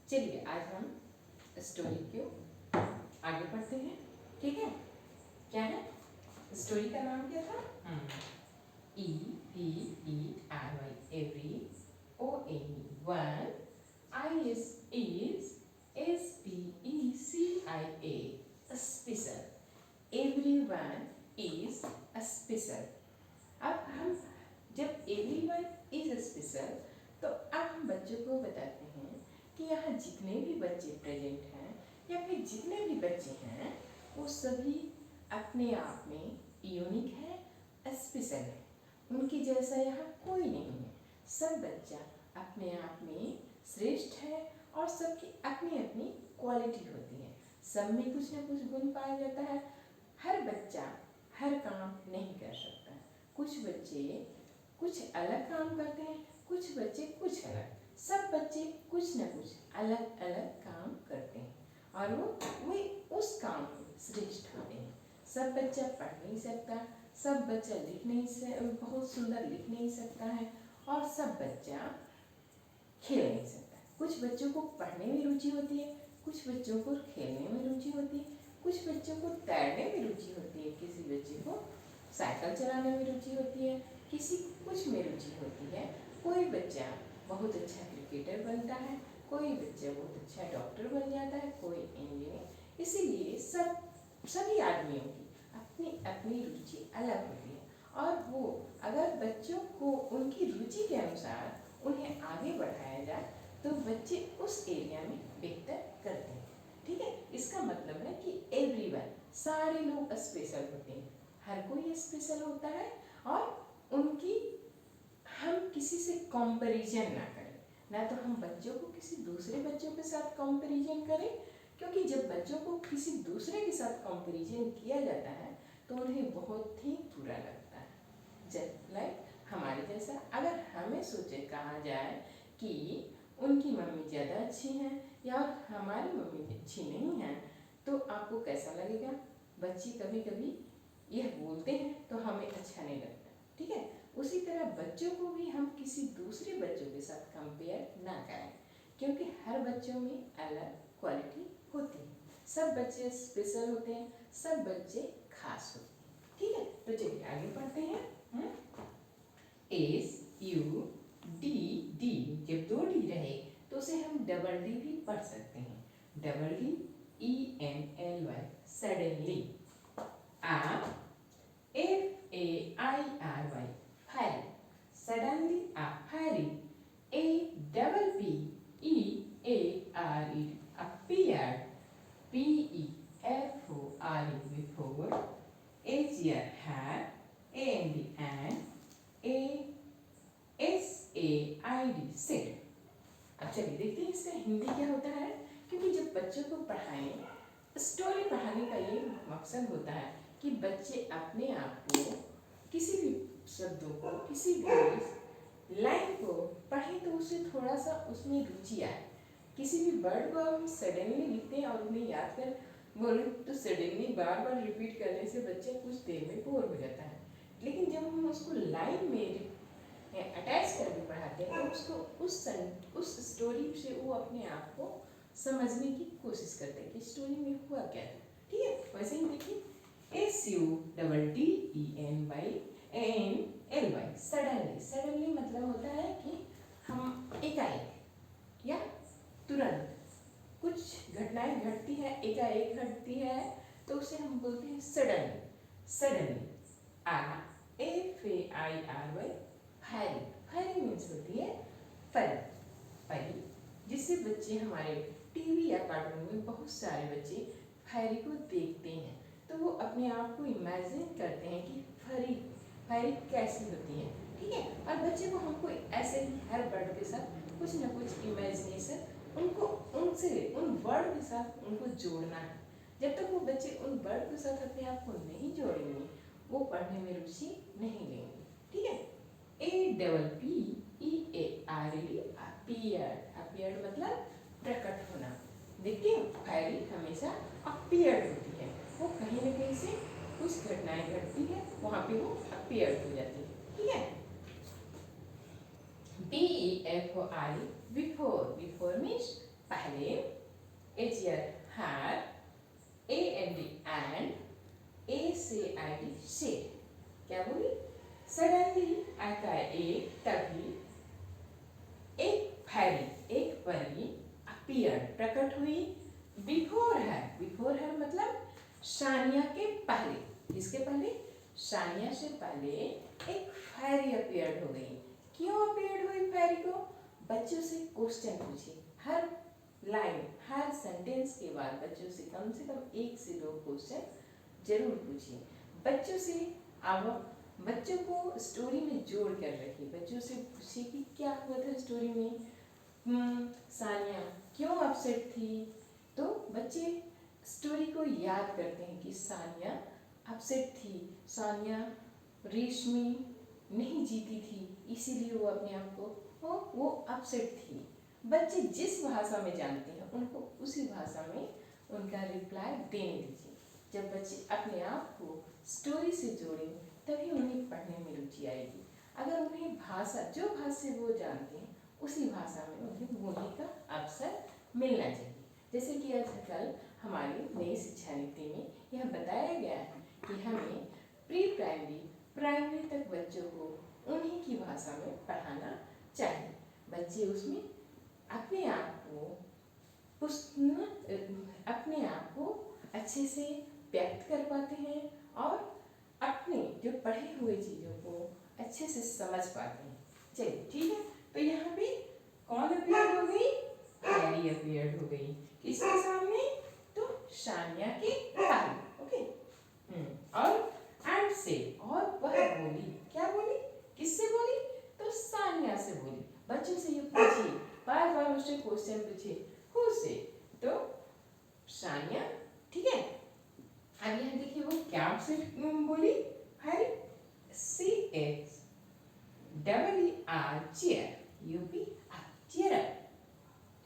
चलिए आज हम स्टोरी को आगे पढ़ते हैं। ठीक है, क्या है स्टोरी का नाम क्या था? EVERY, every, ONE, SPECIA, special. Everyone is special. अब हम जब एवरीवन इज स्पेशल तो अब हम बच्चों को बताते हैं कि यहाँ जितने भी बच्चे प्रेजेंट हैं या फिर जितने भी बच्चे हैं वो सभी अपने आप में यूनिक है, स्पेशल है। उनकी जैसा यहाँ कोई नहीं है। सब बच्चा अपने आप में श्रेष्ठ है और सबकी अपनी अपनी क्वालिटी होती है। सब में कुछ ना कुछ गुण पाया जाता है। हर बच्चा हर काम नहीं कर सकता। कुछ बच्चे कुछ अलग काम करते हैं, कुछ बच्चे कुछ अलग। सब बच्चे कुछ न कुछ अलग अलग काम करते हैं और वो उस काम में श्रेष्ठ होते हैं। सब बच्चा पढ़ नहीं सकता, सब बच्चा लिख नहीं बहुत सुंदर लिख नहीं सकता है और सब बच्चा खेल नहीं सकता। कुछ बच्चों को पढ़ने में रुचि होती है, कुछ बच्चों को खेलने में रुचि होती है, कुछ बच्चों को तैरने में रुचि होती है, किसी बच्चे को साइकिल चलाने में रुचि होती है, किसी कुछ में रुचि होती है। कोई बच्चा बहुत अच्छा क्रिकेटर बनता है, कोई बच्चा बहुत अच्छा डॉक्टर बन जाता है, कोई इंजीनियर। इसीलिए सभी आदमियों की अपनी अपनी रुचि अलग होती है और वो अगर बच्चों को उनकी रुचि के अनुसार उन्हें आगे बढ़ाया जाए तो बच्चे उस एरिया में बेहतर करते हैं। ठीक है, इसका मतलब है कि एवरीवन, सारे लोग स्पेशल होते हैं, हर कोई स्पेशल होता है और उनकी हम किसी से कंपैरिजन ना करें। ना तो हम बच्चों को किसी दूसरे बच्चों के साथ कंपैरिजन करें, क्योंकि जब बच्चों को किसी दूसरे के साथ कंपैरिजन किया जाता है तो उन्हें बहुत ही बुरा लगता है। जब लाइक हमारे जैसा अगर हमें सोचे कहा जाए कि उनकी मम्मी ज़्यादा अच्छी हैं या हमारी मम्मी अच्छी नहीं हैं तो आपको कैसा लगेगा? बच्चे कभी कभी यह बोलते हैं तो हमें अच्छा नहीं लगता। ठीक है, उसी तरह बच्चों को भी हम किसी दूसरे बच्चों के साथ कंपेयर ना करें, क्योंकि हर बच्चों में अलग क्वालिटी होती है। सब बच्चे स्पेशल होते हैं, सब बच्चे खास होते हैं। ठीक है, तो चलिए आगे पढ़ते हैं। SUDD, जब दो डी रहे तो उसे हम डबल डी भी पढ़ सकते हैं। Double D ENLY, suddenly. FAIRY, fairy, suddenly a fairy. APPEARED, appeared. PEFORE, before. Easier, had. AND, and. SAID, said. अब चलिए देखते हैं इसका हिंदी क्या होता है। क्योंकि जब बच्चों को पढ़ाएं, स्टोरी पढ़ाने का ये मकसद होता है कि बच्चे अपने आप को किसी भी शब्दों को, किसी भी लाइन को पढ़ें तो उसे थोड़ा सा उसमें रुचि आए। किसी भी वर्ड को हम सडनली लिखते हैं और उन्हें याद कर बोलें तो सडनली बार बार रिपीट करने से बच्चा कुछ देर में बोर हो जाता है। लेकिन जब हम उसको लाइन में अटैच करके पढ़ाते हैं तो उसको उस स्टोरी से वो अपने आप को समझने की कोशिश करते हैं कि स्टोरी में हुआ क्या था। ठीक है, वैसे ही देखिए SUDDENYANLY, सडनली। सडनली मतलब होता है कि हम एकाएक या तुरंत कुछ घटनाएं घटती है, एकाएक घटती है तो उसे हम बोलते हैं suddenly. Suddenly. FAIRY, ferry. Ferry means होती है परी। परी, जिससे बच्चे हमारे टीवी या कार्टून में बहुत सारे बच्चे फैरी को देखते हैं तो वो अपने आप को इमेजिन करते हैं कि फैरी कैसी होती है। ठीक है, और बच्चे को हमको ऐसे ही हर वर्ड के साथ कुछ ना कुछ इमेजिनेशन उनको उन वर्ड के साथ उनको जोड़ना है। जब तक वो बच्चे उन वर्ड के साथ अपने आप को नहीं जोड़ेंगे वो पढ़ने में रुचि नहीं लेंगे। ठीक है, APPEARED, अपीयर्ड मतलब प्रकट होना। देखते हो फैरी हमेशा अपीयर्ड होती है, वो कहीं ना कहीं से कुछ घटनाएं घटती है वहाँ पे वो अपीयर्ड हो जाती है। ठीक है, BEFORE, बिफोर। बिफोर मीन्स पहले, a chair head, A N D and, A S I D shade. क्या बोली? सडनली आता है एक, तभी एक फैरी, एक परी अपीयर प्रकट हुई, बिफोर है मतलब सानिया के पहले। किसके पहले? सानिया से पहले एक फैरी अपीयर्ड हो गई। क्यों अपीयर्ड हुई फैरी को? बच्चों से क्वेश्चन पूछे, हर लाइन हर सेंटेंस के बाद बच्चों से कम 1 से 2 क्वेश्चन जरूर पूछिए। बच्चों से अब बच्चों को स्टोरी में जोड़ कर रखिए। बच्चों से पूछिए कि क्या हुआ था स्टोरी में, सानिया क्यों अपसेट थी। तो बच्चे स्टोरी को याद करते हैं कि सानिया अपसेट थी, सानिया रेस में नहीं जीती थी, इसीलिए वो अपने आप को वो अपसेट थी। बच्चे जिस भाषा में जानते हैं उनको उसी भाषा में उनका रिप्लाई देने दीजिए। जब बच्चे अपने आप को स्टोरी से जोड़ेंगे तभी उन्हें पढ़ने में रुचि आएगी। अगर उन्हें भाषा जो भाषा वो जानते हैं उसी भाषा में उन्हें बोलने का अवसर मिलना चाहिए। जैसे कि आजकल हमारी नई शिक्षा नीति में यह बताया गया है कि हमें प्री प्राइमरी प्राइमरी तक बच्चों को उन्हीं की भाषा में पढ़ाना चाहिए। बच्चे उसमें अपने आप को अच्छे से व्यक्त कर पाते हैं और अपने जो पढ़े हुए चीज़ों को अच्छे से समझ पाते हैं। चलिए ठीक है, तो यहाँ पे कौन अपीयर हो गई? फैरी अपीयर हो गई। किसके सामने? तो सानिया के पहले। ओके, और एंड से, और वह बोली। क्या बोली? किससे बोली? तो सानिया से बोली। बच्चों से ये पूछिए, बार बार उससे क्वेश्चन पूछिए, हु से? तो सानिया। ठीक है, अब यहाँ देखिए वो क्या से बोली? है CH ER chair, UP cheer up.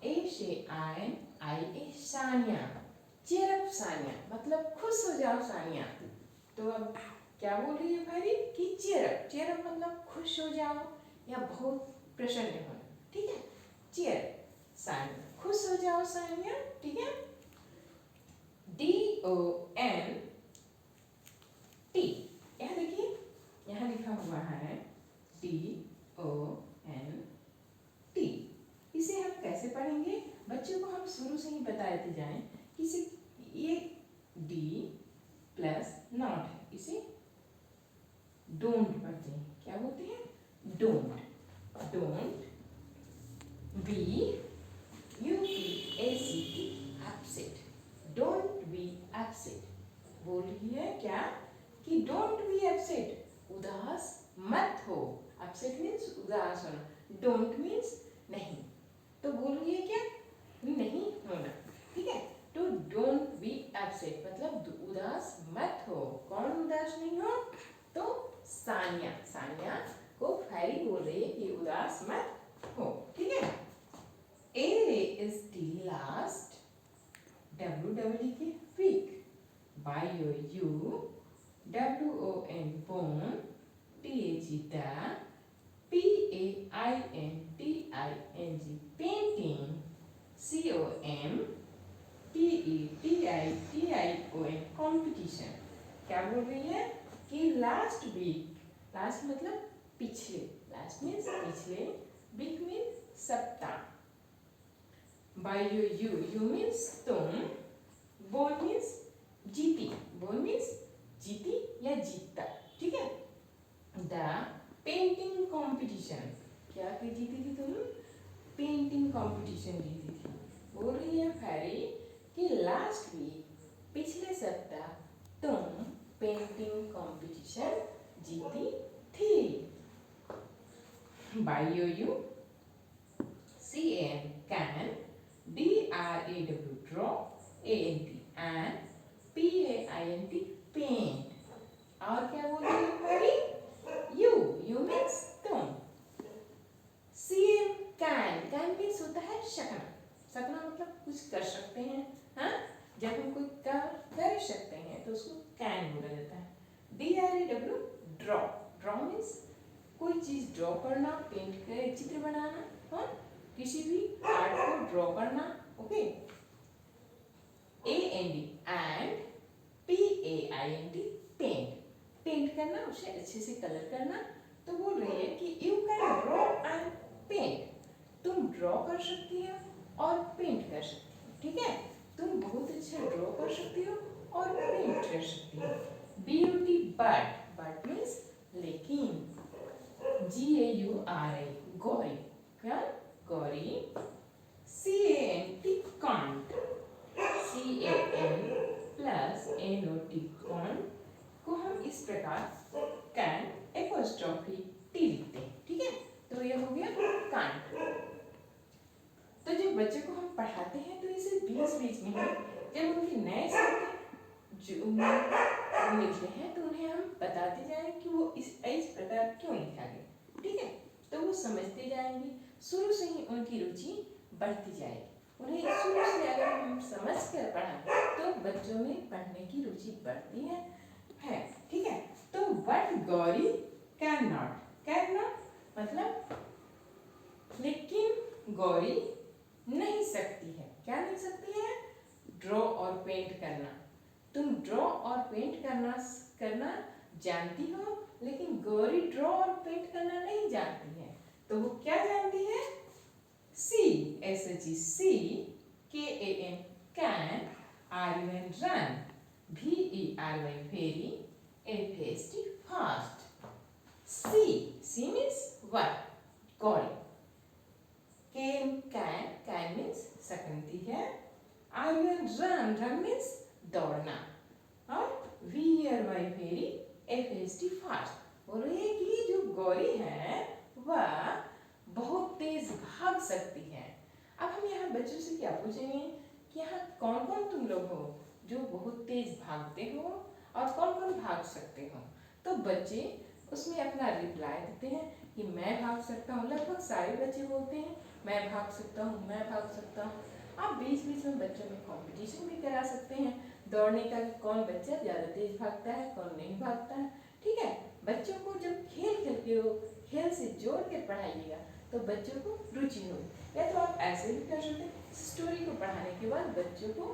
A से IA Sania, cheer up Sania मतलब खुश हो जाओ सानिया। तो अब क्या बोल रही है भाई कि चेयर अप मतलब खुश हो जाओ या बहुत प्रसन्न होना। ठीक है, चेयर सानिया, खुश हो जाओ सानिया। ठीक है, DONT, यहाँ देखिए यहाँ लिखा हुआ है DONT। इसे हम कैसे पढ़ेंगे? बच्चों को हम शुरू से ही बताते जाएं कि ये D प्लस नॉट है, इसे डोंट पढ़ते हैं। क्या बोलते हैं? Don't be UPACT upset. Don't be upset बोल रही है क्या कि डोंट बी अपसेट, उदास मत हो। अपसेट मीन्स उदास होना, डोंट मीन्स नहीं। तो बोल रही है क्या? नहीं होना। ठीक है, तो डोंट बी अपसेट मतलब उदास मत हो। कौन उदास नहीं हो? तो सानिया को फैरी बोल रही है कि उदास मत हो। ठीक है, A is the last, WWE के week, YOU, WON born, THE PAINTING painting, COMPETITION competition। क्या बोल रही है कि लास्ट वीक, लास्ट मतलब पिछले, लास्ट मीन्स पिछले, वीक मीन्स सप्ताह, यू मीन्स तुम, बोल मीन्स जीती, बोल मीन्स जीती या जीतता। ठीक है, द पेंटिंग कॉम्पिटिशन, क्या जीती थी तुम? पेंटिंग कॉम्पिटिशन जीती थी। बोल रही है फैरी कि लास्ट वीक पिछले सप्ताह तुम पेंटिंग कंपटीशन जीती थी। YOU CAN can, DRAW draw, ANT and PAINT paint। और क्या बोल रही है? यू मीन्स तुम, CM can मीन्स होता है सकना मतलब कुछ कर सकते हैं। हाँ, जब हम कोई कर सकते हैं तो उसको कैन बोला जाता है। DRAW ड्रॉ मीन्स कोई चीज़ ड्रॉ करना, पेंट कर चित्र बनाना। हाँ, किसी भी आर्ट को ड्रॉ करना okay, AND and PAINT paint, paint करना, उसे अच्छे से कलर करना। तो बोल रही है कि you can draw and paint, तुम ड्रॉ कर सकती हो और पेंट कर सकती हो, ठीक है, तुम बहुत अच्छा ड्रॉ कर सकती हो और पेंट कर सकती हो। ब्यूटी बट, बट मीन्स लेकिन, GAURI गौरी, क्या Gauri, CANT can't, CAN plus NOT can't को हम इस प्रकार कैन एपोस्ट्रोफी टी लिखते हैं, ठीक है, तो ये हो गया कांट। तो जब बच्चे को हम पढ़ाते हैं तो इसे बीच बीच में हम जब उनके नए शब्द जो मिलते हैं तो उन्हें हम बताते जाएं कि वो इस प्रकार क्यों लिखा गया, ठीक है, तो वो समझते जाएंगे, शुरू से ही उनकी रुचि बढ़ती जाएगी। उन्हें शुरू से अगर हम समझ कर पढ़ाएं तो बच्चों में पढ़ने की रुचि बढ़ती है, ठीक है। तो बट गौरी कैन नॉट मतलब लेकिन गौरी नहीं सकती है, क्या नहीं सकती है, ड्रॉ और पेंट करना। तुम ड्रॉ और पेंट करना जानती हो, लेकिन गौरी ड्रॉ और पेंट करना नहीं जानती है। तो वो क्या जानती है, CAN can, RUN run, VERY very, FAST fast। C means what, Gauri, can means सकती है, run means दौड़ना, और VERY very, FAST fast। बोल रही है कि जो गौरी है वह बहुत तेज भाग सकती है। अब हम यहाँ बच्चों से क्या पूछेंगे कि यहाँ कौन कौन तुम लोग हो जो बहुत तेज भागते हो और कौन कौन भाग सकते हो। तो बच्चे उसमें अपना रिप्लाई देते हैं कि मैं भाग सकता हूँ, लगभग सारे बच्चे बोलते हैं मैं भाग सकता हूँ, मैं भाग सकता हूँ। आप बीच बीच में बच्चों में कंपटीशन भी करा सकते हैं दौड़ने का, कौन बच्चा ज़्यादा तेज भागता है, कौन नहीं भागता है, ठीक है। बच्चों को जब खेल खेलते हो, खेल से जोड़ के पढ़ाइएगा तो बच्चों को रुचि होगी। या तो आप ऐसे भी कर सकते हैं, स्टोरी को पढ़ाने के बाद बच्चों को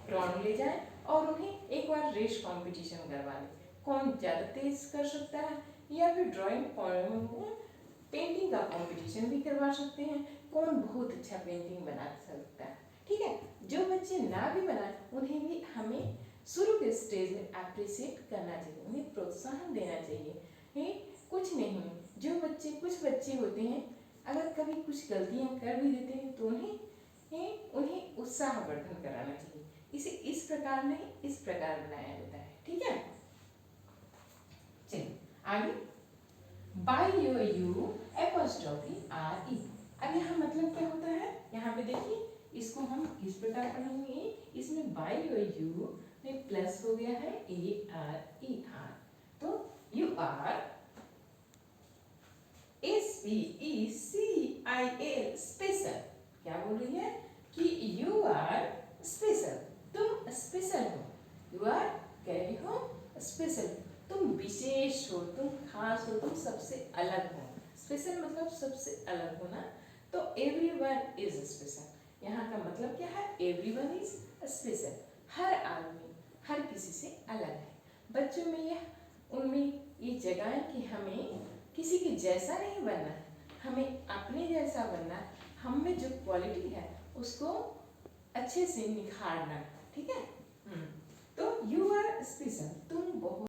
ग्राउंड ले जाएं और उन्हें एक बार रेस कंपटीशन करवा लें, कौन ज़्यादा तेज कर सकता है, या फिर ड्राइंग पेंटिंग का कंपटीशन भी करवा सकते हैं, कौन बहुत अच्छा पेंटिंग बना सकता है, ठीक है। जो बच्चे ना भी बनाए उन्हें भी हमें शुरू के स्टेज में अप्रिशिएट करना चाहिए, उन्हें प्रोत्साहन देना चाहिए। कुछ नहीं, कुछ बच्चे होते हैं अगर कभी कुछ गलतियां कर भी देते हैं तो उन्हें उत्साहवर्धन कराना चाहिए। इसे इस प्रकार नहीं, इस प्रकार बनाया जाता है, ठीक है। चलिए आगे, by your you apostrophe RE। अब यहाँ मतलब क्या होता है, यहाँ पे देखिए इसको हम किस प्रकार पढ़ेंगे, इसमें बाय योर यू में प्लस हो गया है ARER, तो यू आर SPECIL स्पेशल, क्या बोल रही है कि यू आर स्पेशल, तुम स्पेशल हो, यू आर कह रही हो स्पेशल, तुम विशेष हो, तुम खास हो, तुम सबसे अलग हो। स्पेशल मतलब सबसे अलग होना, तो एवरीवन इज स्पेशल, यहाँ का मतलब क्या है, एवरीवन इज स्पेशल, हर आदमी हर किसी से अलग है। बच्चों में उनमें ये जगाएं कि हमें किसी के जैसा नहीं बनना है, हमें अपने जैसा बनना है, हम में जो क्वालिटी है उसको अच्छे से निखारना है, ठीक है। तो यू आर स्पेशल,